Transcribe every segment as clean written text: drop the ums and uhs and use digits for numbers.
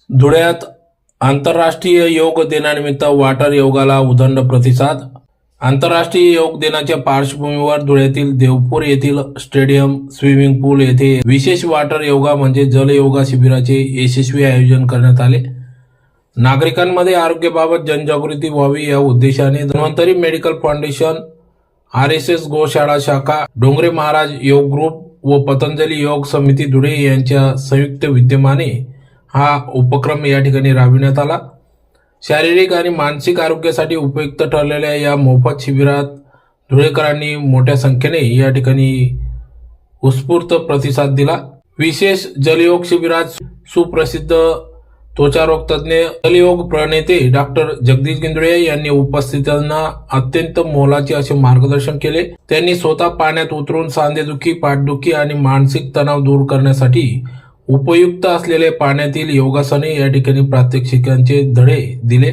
धुळ्यात आंतरराष्ट्रीय योग दिनानिमित्त वॉटर योगाला उदंड प्रतिसाद. आंतरराष्ट्रीय योग दिनाच्या पार्श्वभूमीवर धुळ्यातील देवपूर येथील स्टेडियम स्विमिंग पूल येथे विशेष वॉटर योगा म्हणजे जल योगा शिबिराचे यशस्वी आयोजन करण्यात आले. नागरिकांमध्ये आरोग्याबाबत जनजागृती व्हावी या उद्देशाने धन्वंतरी मेडिकल फाउंडेशन, RSS गोशाळा शाखा, डोंगरे महाराज योग ग्रुप व पतंजली योग समिती धुळे यांच्या संयुक्त विद्यमाने हा उपक्रम या ठिकाणी राबविण्यात आला. शारीरिक आणि मानसिक आरोग्यासाठी उपयुक्त ठरलेल्या या मोफत शिबिरात धुळेकरांनी मोठ्या संख्येने या ठिकाणी उत्स्फूर्त प्रतिसाद दिला. विशेष जलयोग शिबिरात सुप्रसिद्ध त्वचारोग तज्ज्ञ, जलयोग प्रणेते डॉक्टर जगदीश गिंदोळे यांनी उपस्थितांना अत्यंत मोलाचे असे मार्गदर्शन केले. त्यांनी स्वतः पाण्यात उतरून सांधेदुखी, पाठदुखी आणि मानसिक तणाव दूर करण्यासाठी उपयुक्त असलेले पाण्यातील योगासने या ठिकाणी प्रात्यक्षिकांचे धडे दिले.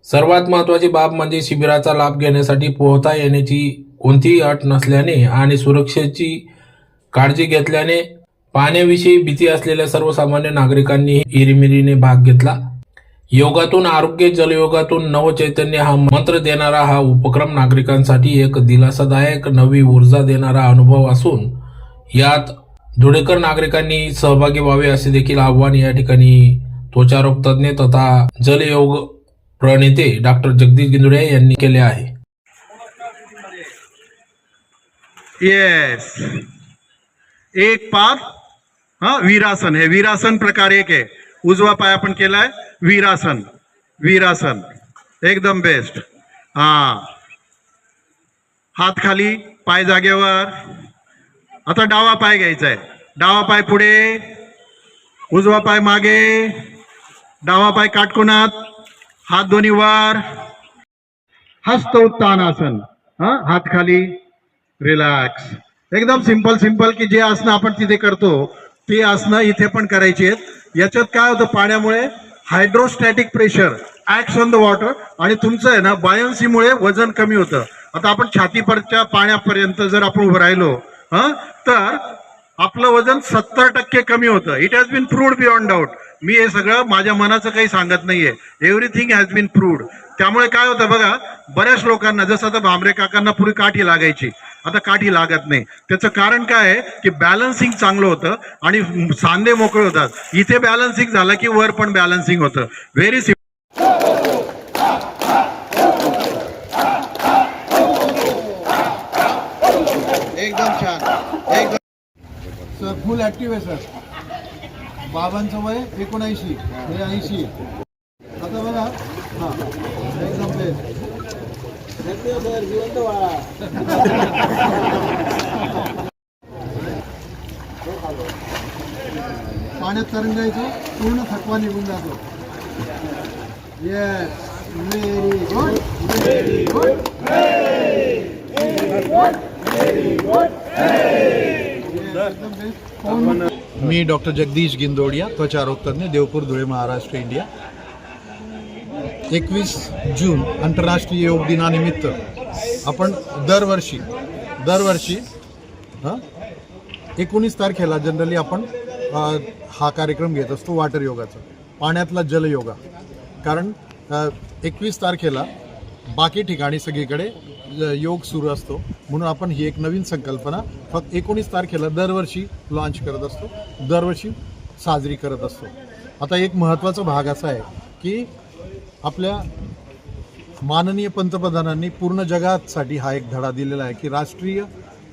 सर्वात महत्त्वाची बाब म्हणजे शिबिराचा लाभ घेण्यासाठी पोहता येण्याची कोणतीही अट नसल्याने आणि सुरक्षेची काळजी घेतल्याने पाण्याविषयी भीती असलेल्या सर्वसामान्य नागरिकांनी इरिमिरीने भाग घेतला. योगातून आरोग्य, जलयोगातून नवचैतन्य हा मंत्र देणारा हा उपक्रम नागरिकांसाठी एक दिलासादायक, नवी ऊर्जा देणारा अनुभव असून यात धुळेकर नागरिकांनी सहभागी व्हावे असे देखील आव्हान या ठिकाणी त्वचारोग तज्ज्ञ तथा जलयोग प्रणेते डॉक्टर जगदीश गिंदोळे यांनी केले आहे. येस, एक पाद वीरासन. हे वीरासन प्रकार एक आहे. उजवा पाय आपण केलाय वीरासन. वीरासन एकदम बेस्ट. हात खाली, पाय जागेवर. आता डावा पाय घ्यायचा आहे. डावा पाय पुढे, उजवा पाय मागे, डावा पाय काटकोनात, हात दोन्ही वर. हस्त उत्तानासन. हात खाली, रिलॅक्स. एकदम सिंपल सिंपल की जे आसनं आपण तिथे करतो ते आसनं इथे पण करायची आहेत. याच्यात काय होतं, पाण्यामुळे hydrostatic pressure acts on the water आणि तुमचं आहे ना बायन्सीमुळे वजन कमी होतं. आता आपण छातीपर्यंतच्या पाण्यापर्यंत जर आपण उभं राहिलो तर आपलं वजन 70% कमी होतं. It has been proved beyond doubt. मी हे सगळं माझ्या मनाचं काही सांगत नाहीये. Everything has been proved. त्यामुळे काय होतं बघा, बऱ्याच लोकांना, जसं आता भांबरे काकांना पूर्वी काठी लागायची, आता काठी लागत नाही. त्याचं कारण काय आहे की बॅलन्सिंग चांगलं होतं आणि सांधे मोकळे होतात. इथे बॅलन्सिंग झालं की वर पण बॅलन्सिंग होतं. Very simple. एकदम छान. एकदम सर फुल ऍक्टिव्ह आहे सर. बाबांचं वय 79, हे 80. आता बघा, एकदम बेस्ट. पाण्यात तरंगायचं, पूर्ण थकवा निघून जातो. Yes, very good, very good, very good. मी डॉक्टर जगदीश गिंदोडिया, त्वचारोग तज्ज्ञ, देवपूर, धुळे, महाराष्ट्र, इंडिया. 21 जून आंतरराष्ट्रीय योग दिनानिमित्त आपण दरवर्षी 19 तारखेला जनरली आपण हा कार्यक्रम घेत असतो वॉटर योगाचा, पाण्यातला जलयोगा. कारण 21 तारखेला बाकी ठिकाणी सगळीकडे योग सुरू असतो, म्हणून आपण ही एक नवीन संकल्पना फक्त 19 तारखेला दरवर्षी लॉन्च करत असतो, दरवर्षी साजरी करत असतो. आता एक महत्त्वाचा भाग असा आहे की आपल्या माननीय पंतप्रधानांनी पूर्ण जगासाठी हा एक धडा दिलेला आहे की राष्ट्रीय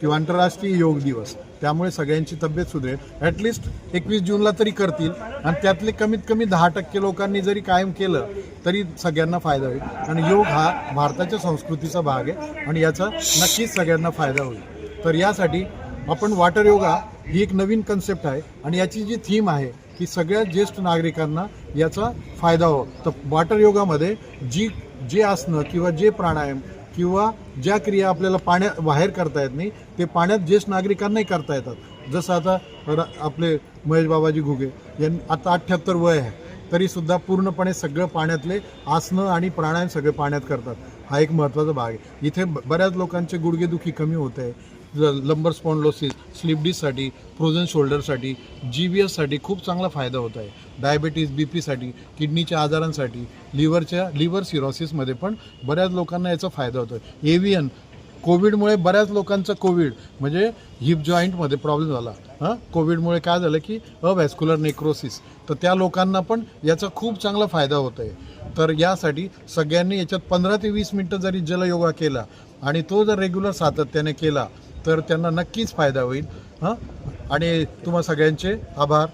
किंवा आंतरराष्ट्रीय योग दिवस. त्यामुळे सगळ्यांची तब्येत सुधरेल. ॲटलिस्ट 21 जूनला तरी करतील आणि त्यातले कमीत कमी 10% लोकांनी जरी कायम केलं तरी सगळ्यांना फायदा होईल. आणि योग हा भारताच्या संस्कृतीचा भाग आहे आणि याचा नक्कीच सगळ्यांना फायदा होईल. तर यासाठी आपण वॉटर योगा ही एक नवीन कन्सेप्ट आहे आणि याची जी थीम आहे की सगळ्या ज्येष्ठ नागरिकांना याचा फायदा हो. तर वॉटर योगामध्ये जे आसनं किंवा जे प्राणायाम किंवा ज्या क्रिया आपल्याला पाण्यात बाहेर करता येत नाही ते पाण्यात ज्येष्ठ नागरिकांनाही करता येतात. जसं आता आपले महेश बाबाजी घुगे यांनी आता 78 वय आहे तरीसुद्धा पूर्णपणे सगळं पाण्यातले आसनं आणि प्राणायाम सगळे पाण्यात करतात. हा एक महत्त्वाचा भाग आहे. इथे बऱ्याच लोकांचे गुडघेदुखी कमी होत आहे, लंबर स्पॉन्डलोसिस, स्लिप डिस्कसाठी, फ्रोझन शोल्डरसाठी, GBSसाठी खूप चांगला फायदा होत आहे. डायबिटीज, BPसाठी, किडनीच्या आजारांसाठी, लिव्हर सिरोसिसमध्ये पण बऱ्याच लोकांना याचा फायदा होतो आहे. एव्हियन, कोविडमुळे बऱ्याच लोकांचा कोविड म्हणजे हिप जॉईंटमध्ये प्रॉब्लेम झाला. कोविडमुळे काय झालं की अव्हॅस्क्युलर नेक्रोसिस, तर त्या लोकांना पण याचा खूप चांगला फायदा होत आहे. तर यासाठी सगळ्यांनी याच्यात 15 ते 20 मिनटं जरी जलयोगा केला आणि तो जर रेग्युलर सातत्याने केला तर त्यांना नक्कीच फायदा होईल. आणि तुम्हा सगळ्यांचे आभार.